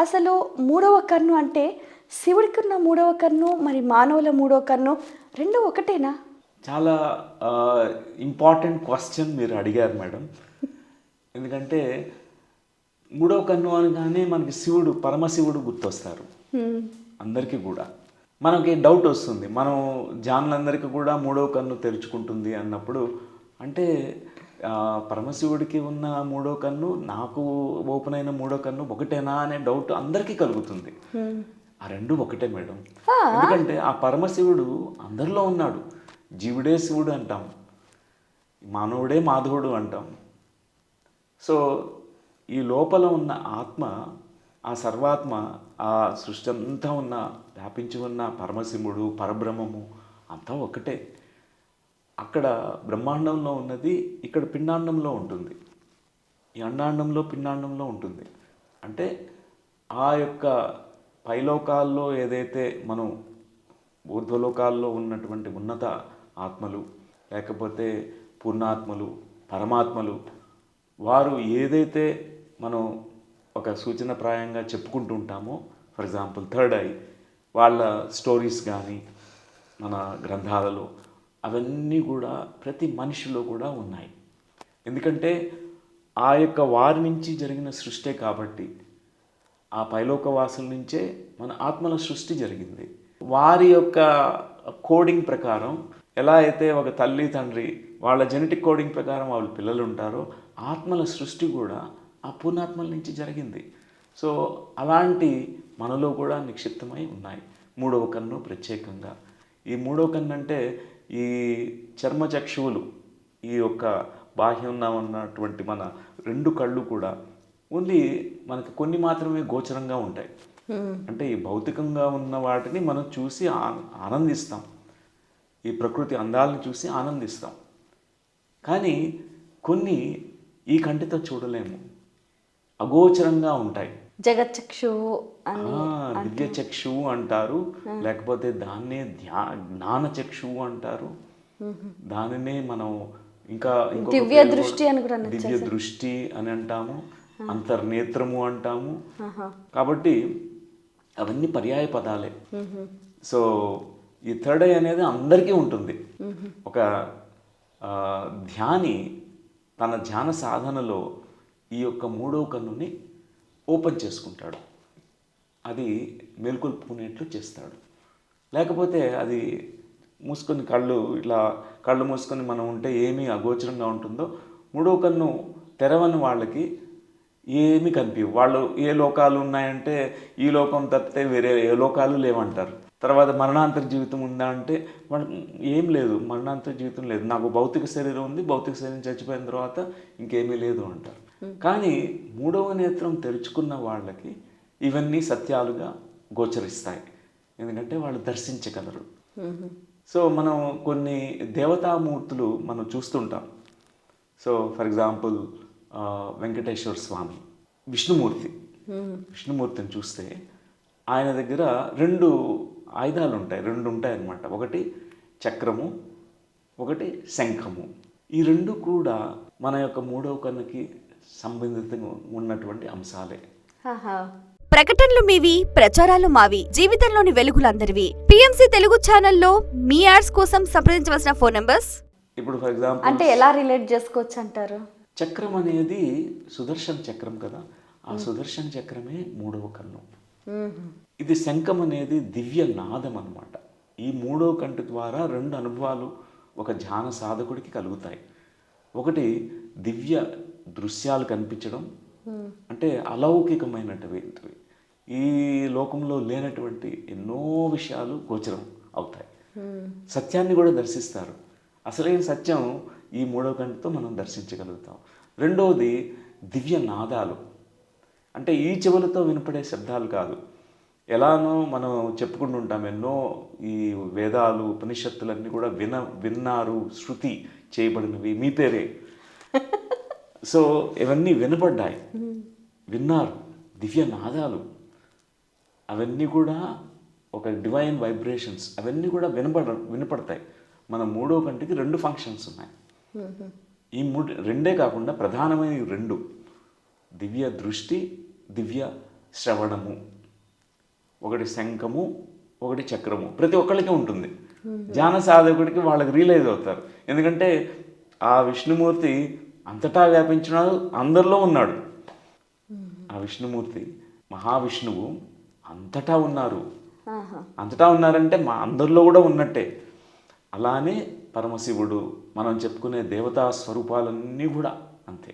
అసలు మూడవ కన్ను అంటే శివుడికి ఉన్న మూడవ కన్ను మరి మానవుల మూడవ కన్ను రెండు ఒకటేనా? చాలా ఇంపార్టెంట్ క్వశ్చన్ మీరు అడిగారు మేడం. ఎందుకంటే మూడవ కన్ను అనగానే మనకి శివుడు, పరమశివుడు గుర్తొస్తారు అందరికీ కూడా. మనకి డౌట్ వస్తుంది, మనం జానులందరికీ కూడా మూడవ కన్ను తెరుచుకుంటుంది అన్నప్పుడు, అంటే పరమశివుడికి ఉన్న మూడో కన్ను, నాకు ఓపెన్ అయిన మూడో కన్ను ఒకటేనా అనే డౌట్ అందరికీ కలుగుతుంది. ఆ రెండు ఒకటే మేడం. ఎందుకంటే ఆ పరమశివుడు అందరిలో ఉన్నాడు. జీవుడే శివుడు అంటాం, మానవుడే మాధవుడు అంటాం. సో ఈ లోపల ఉన్న ఆత్మ, ఆ సర్వాత్మ, ఆ సృష్టి అంతా ఉన్న వ్యాపించి ఉన్న పరమశివుడు, పరబ్రహ్మము అంతా ఒకటే. అక్కడ బ్రహ్మాండంలో ఉన్నది ఇక్కడ పిండాండంలో ఉంటుంది, ఈ అండాండంలో పిండాండంలో ఉంటుంది. అంటే ఆ యొక్క పైలోకాల్లో ఏదైతే మనం ఊర్ధ్వలోకాల్లో ఉన్నటువంటి ఉన్నత ఆత్మలు, లేకపోతే పూర్ణాత్మలు, పరమాత్మలు, వారు ఏదైతే మనం ఒక సూచనప్రాయంగా చెప్పుకుంటూ ఉంటామో, ఫర్ ఎగ్జాంపుల్ థర్డ్ ఐ, వాళ్ళ స్టోరీస్ కానీ మన గ్రంథాలలో అవన్నీ కూడా ప్రతి మనిషిలో కూడా ఉన్నాయి. ఎందుకంటే ఆ యొక్క వారి నుంచి జరిగిన సృష్టే కాబట్టి, ఆ పైలోక వాసుల నుంచే మన ఆత్మల సృష్టి జరిగింది. వారి యొక్క కోడింగ్ ప్రకారం ఎలా అయితే ఒక తల్లి తండ్రి వాళ్ళ జెనెటిక్ కోడింగ్ ప్రకారం వాళ్ళ పిల్లలు ఉంటారో, ఆత్మల సృష్టి కూడా ఆ పూర్ణాత్మల నుంచి జరిగింది. సో అలాంటి మనలో కూడా నిక్షిప్తమై ఉన్నాయి. మూడవ కన్ను ప్రత్యేకంగా, ఈ మూడవ కన్ను అంటే ఈ చర్మచక్షువులు, ఈ యొక్క బాహ్యంగా ఉన్నటువంటి మన రెండు కళ్ళు కూడా ఓన్లీ మనకు కొన్ని మాత్రమే గోచరంగా ఉంటాయి. అంటే ఈ భౌతికంగా ఉన్న వాటిని మనం చూసి ఆనందిస్తాం, ఈ ప్రకృతి అందాలను చూసి ఆనందిస్తాం. కానీ కొన్ని ఈ కంటితో చూడలేము, అగోచరంగా ఉంటాయి. జగచ్చక్షువు అని దివ్య చక్షువు అంటారు, లేకపోతే దాన్నే జ్ఞానచక్షువు అంటారు. దానినే మనం ఇంకా దివ్య దృష్టి అని కూడా దివ్య దృష్టి అని అంటాము, అంతర్నేత్రము అంటాము. కాబట్టి అవన్నీ పర్యాయ పదాలే. సో ఈ థర్డ్ ఐ అనేది అందరికీ ఉంటుంది. ఒక ధ్యాని తన ధ్యాన సాధనలో ఈ యొక్క మూడవ కన్నుని ఓపెన్ చేసుకుంటాడు, అది మేల్కొల్పుకునేట్లు చేస్తాడు. లేకపోతే అది మూసుకొని ఇట్లా కళ్ళు మూసుకొని మనం ఉంటే ఏమీ అగోచరంగా ఉంటుందో, మూడవ కన్ను తెరవని వాళ్ళకి ఏమీ కనిపించవు. వాళ్ళు ఏ లోకాలు ఉన్నాయంటే ఈ లోకం తప్పితే వేరే ఏ లోకాలు లేవంటారు. తర్వాత మరణాంతర జీవితం ఉందా అంటే వాళ్ళు ఏం లేదు, మరణాంతర జీవితం లేదు, నాకు భౌతిక శరీరం ఉంది, భౌతిక శరీరం చచ్చిపోయిన తర్వాత ఇంకేమీ లేదు అంటారు. కానీ మూడవ నేత్రం తెరుచుకున్న వాళ్ళకి ఇవన్నీ సత్యాలుగా గోచరిస్తాయి, ఎందుకంటే వాళ్ళు దర్శించగలరు. సో మనం కొన్ని దేవతామూర్తులు మనం చూస్తుంటాం. సో ఫర్ ఎగ్జాంపుల్ వెంకటేశ్వర స్వామి, విష్ణుమూర్తిని చూస్తే ఆయన దగ్గర రెండు ఆయుధాలు ఉంటాయి, రెండు ఉంటాయి అన్నమాట. ఒకటి చక్రము, ఒకటి శంఖము. ఈ రెండు కూడా మన యొక్క మూడవ కన్నుకి సంబంధితంగా ఉన్నటువంటి అంశాలే. ప్రకటనలు మీవి, ప్రచారాలు మావి, జీవితంలోని వెలుగులందరివి. పిఎంసి తెలుగు ఛానల్లో మీ యాడ్స్ కోసం సంప్రదించవలసిన ఫోన్ నంబర్స్. ఇప్పుడు ఫర్ ఎగ్జాంపుల్ అంటే ఎలా రిలేట్ చేసుకోవచ్చు అంటారు? చక్రం అనేది సుదర్శన చక్రం కదా, ఆ సుదర్శన చక్రమే మూడవ కన్ను. ఇది శంఖం అనేది దివ్య నాదం అన్నమాట. ఈ మూడవ కంటి ద్వారా రెండు అనుభవాలు ఒక ధ్యాన సాధకుడికి కలుగుతాయి. ఒకటి దివ్య దృశ్యాలు కనిపించడం, అంటే అలౌకికమైనటువంటివి, ఈ లోకంలో లేనటువంటి ఎన్నో విషయాలు గోచరం అవుతాయి. సత్యాన్ని కూడా దర్శిస్తారు. అసలైన సత్యం ఈ మూడవ కంటితో మనం దర్శించగలుగుతాం. రెండవది దివ్య నాదాలు, అంటే ఈ చెవులతో వినపడే శబ్దాలు కాదు. ఎలానో మనం చెప్పుకుంటూ ఉంటాం, ఎన్నో ఈ వేదాలు ఉపనిషత్తులన్నీ కూడా విన్నారు, శృతి చేయబడినవి, మీ పేరే. సో ఇవన్నీ వినపడ్డాయి, విన్నారు, దివ్య నాదాలు, అవన్నీ కూడా ఒక డివైన్ వైబ్రేషన్స్, అవన్నీ కూడా వినపడతాయి. మన మూడో కంటికి రెండు ఫంక్షన్స్ ఉన్నాయి. ఈ రెండే కాకుండా ప్రధానమైన రెండు, దివ్య దృష్టి, దివ్య శ్రవణము, ఒకటి శంఖము, ఒకటి చక్రము. ప్రతి ఒక్కళ్ళకి ఉంటుంది. ధ్యాన సాధకుడికి వాళ్ళకి రియలైజ్ అవుతారు. ఎందుకంటే ఆ విష్ణుమూర్తి అంతటా వ్యాపించినాడు, అందరిలో ఉన్నాడు. ఆ విష్ణుమూర్తి మహావిష్ణువు అంతటా ఉన్నారు. అంతటా ఉన్నారంటే మా అందరిలో కూడా ఉన్నట్టే. అలానే పరమశివుడు, మనం చెప్పుకునే దేవతా స్వరూపాలన్నీ కూడా అంతే.